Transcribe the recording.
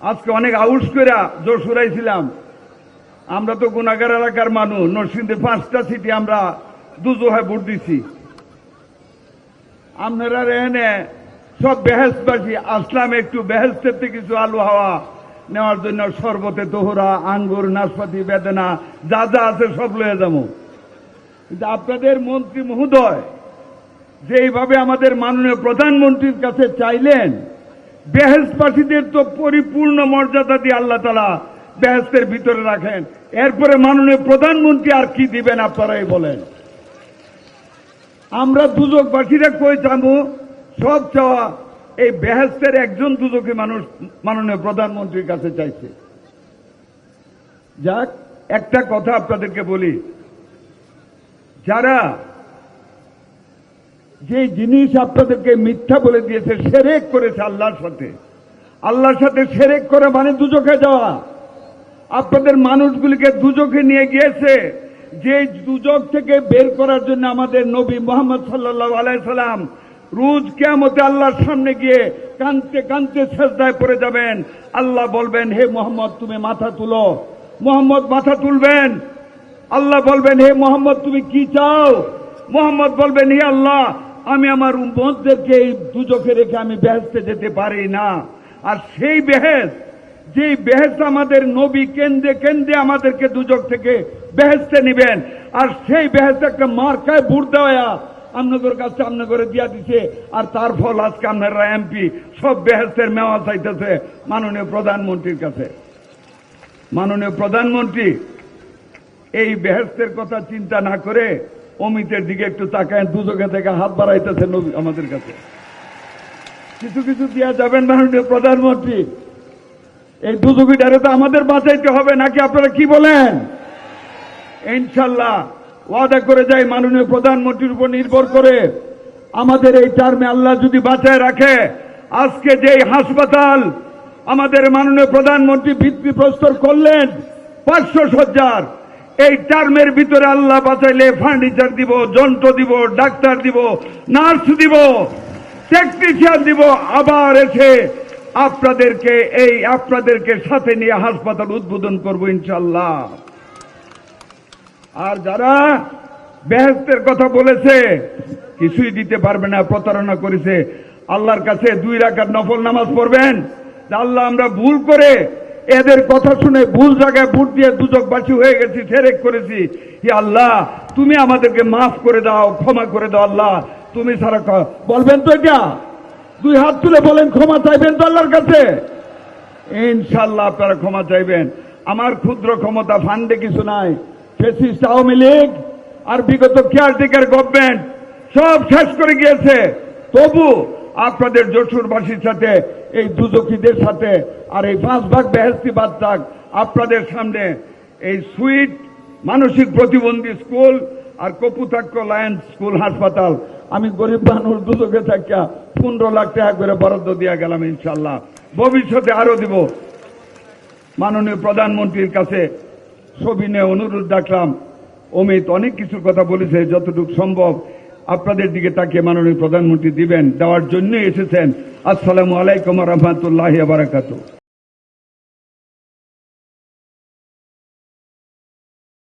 আজকে অনেক আউস করে জোর সুরাইছিলাম। আমরা তো গুনাগার এলাকার মানুষ, নরসিংদীর 5টা সিটি আমরা দুজোহায় ভোট দিছি। আপনারা এনে সব বেহেশবাসী আসলাম একটু বেহেস্তের থেকে কিছু আলু হাওয়া নেওয়ার জন্য, শরবতে তোহরা, আঙ্গুর, নাশপাতি, বেদনা যা যা আছে সব লয়ে যাবো। কিন্তু আপনাদের মন্ত্রী মহোদয় যেইভাবে আমাদের মাননীয় প্রধানমন্ত্রীর কাছে চাইলেন, বেহেশবাসীদের তো পরিপূর্ণ মর্যাদা দিয়ে আল্লাহ তাআলা বেহেশতের ভিতরে রাখেন, এরপরে মাননীয় প্রধানমন্ত্রী আর কি দিবেন আপনারাই বলেন। আমরা দুজকবাসীরা কই চাবো, সব চাওয়া এই বেহেশতের একজন দুজকি মানুষ মাননীয় প্রধানমন্ত্রীর কাছে চাইছে। যাক, একটা কথা আপনাদেরকে বলি, যারা যে জিনিস আপনাদেরকে মিথ্যা বলে দিয়েছে, শিরক করেছে আল্লাহর সাথে শিরক করে মানে দুজকে যাওয়া। আপনাদের মানুষগুলিকে দুজকে নিয়ে গিয়েছে, যে দুজক থেকে বের করার জন্য আমাদের নবী মুহাম্মদ সাল্লাল্লাহু আলাইহি সাল্লাম রোজ কিয়ামতে আল্লাহর সামনে গিয়ে কাঁদতে কাঁদতে সিজদায় পড়ে যাবেন। আল্লাহ বলবেন, হে মুহাম্মদ তুমি মাথা তুলো। মুহাম্মদ মাথা তুলবেন, আল্লাহ বলবেন, হে মুহাম্মদ তুমি কি চাও? মুহাম্মদ বলবেন, হে আল্লাহ আমি আমার উম্মতদেরকে এই দুজকে রেখে আমি বেহেশতে যেতে পারি না। আর সেই বেহেশত, যেই বেহেশত আমাদের নবী কেন্দ্রে কেন্দ্রে আমাদেরকে দুজক থেকে বেহেশতে নিবেন, আর সেই বেহেশত একটা মার্কায় ভোট দেওয়া আপনাদের কাছে আপনাদের দিয়া দিছে, আর তার ফল আজকে আপনারা এমপি সব বেহেশতের মেওয়া চাইতেছে মাননীয় প্রধানমন্ত্রীর কাছে। মাননীয় প্রধানমন্ত্রী এই বেহেশতের কথা চিন্তা না করে অমিতের দিকে একটু তাকায়, দুজকে থেকে হাত বাড়াইতেছে আমাদের কাছে। কিছু কিছু দিয়া যাবেন মাননীয় প্রধানমন্ত্রী, এই দুজকিটারে তো আমাদের বাঁচাইতে হবে নাকি, আপনারা কি বলেন? ইনশাল্লাহ ওয়াদা করে যাই, মাননীয় প্রধানমন্ত্রীর উপর নির্ভর করে আমাদের এই টার্মে আল্লাহ যদি বাঁচায় রাখে, আজকে যে হাসপাতাল আমাদের মাননীয় প্রধানমন্ত্রী ভিত্তি প্রস্তর করলেন 500 শয্যার, এই টার্মের ভিতরে আল্লাহ বাঁচাইলে ফার্নিচার দিব, যন্ত্র দিব, ডাক্তার দিব, নার্স দিব, টেকনিশিয়ান দিব, আবার এসে আপনাদেরকে সাথে নিয়ে হাসপাতাল উদ্বোধন করব ইনশাআল্লাহ। আর যারা বেহেশতের কথা বলেছে কিছুই দিতে পারবে না, প্রতারণা করেছে, আল্লাহর কাছে 2 রাকাত নফল নামাজ পড়বেন। আল্লাহ আমরা ভুল করে এদের কথা শুনে ভুল জায়গায় ভোট দিয়ে দুজকবাসী হয়ে গেছি, শিরক করেছি, হে আল্লাহ তুমি আমাদেরকে মাফ করে দাও, ক্ষমা করে দাও। আল্লাহ তুমি সারা বলবেন তো, এটা 2 হাত তুলে বলেন, ক্ষমা চাইবেন তো আল্লাহর কাছে? ইনশাআল্লাহ আপনারা ক্ষমা চাইবেন। আমার ক্ষুদ্র ক্ষমতা ফান্ডে কিছু নাই, ফ্যাসিস্ট আওয়ামী লীগ আর বিগত কেয়ারটেকার গভর্নমেন্ট সব শেষ করে গিয়েছে। তবু আপনাদের যশোরবাসীর সাথে, এই দুজকিদের সাথে, আর এই 5 ভাগ বেহেশতি বাদ থাক, আপনাদের সামনে এই সুইট মানসিক প্রতিবন্ধী স্কুল আর কপুতাক্ষ লায়ন্স স্কুল হাসপাতাল আমি গরিব মানুষ দুজকে থাকিয়া 15 লাখ টাকা করে বরাদ্দ দিয়ে গেলাম। ইনশাআল্লাহ ভবিষ্যতে আরো দিব। মাননীয় প্রধানমন্ত্রীর কাছে সবিনয়ে অনুরোধ রাখলাম, অমিত অনেক কিছুর কথা বলেছে, যতটুকু সম্ভব আপনাদের দিকে তাকিয়ে মাননীয় প্রধানমন্ত্রী দিবেন, দেওয়ার জন্যই এসেছেন। আসসালামু আলাইকুম ওয়া রাহমাতুল্লাহি ওয়া বারাকাতুহু।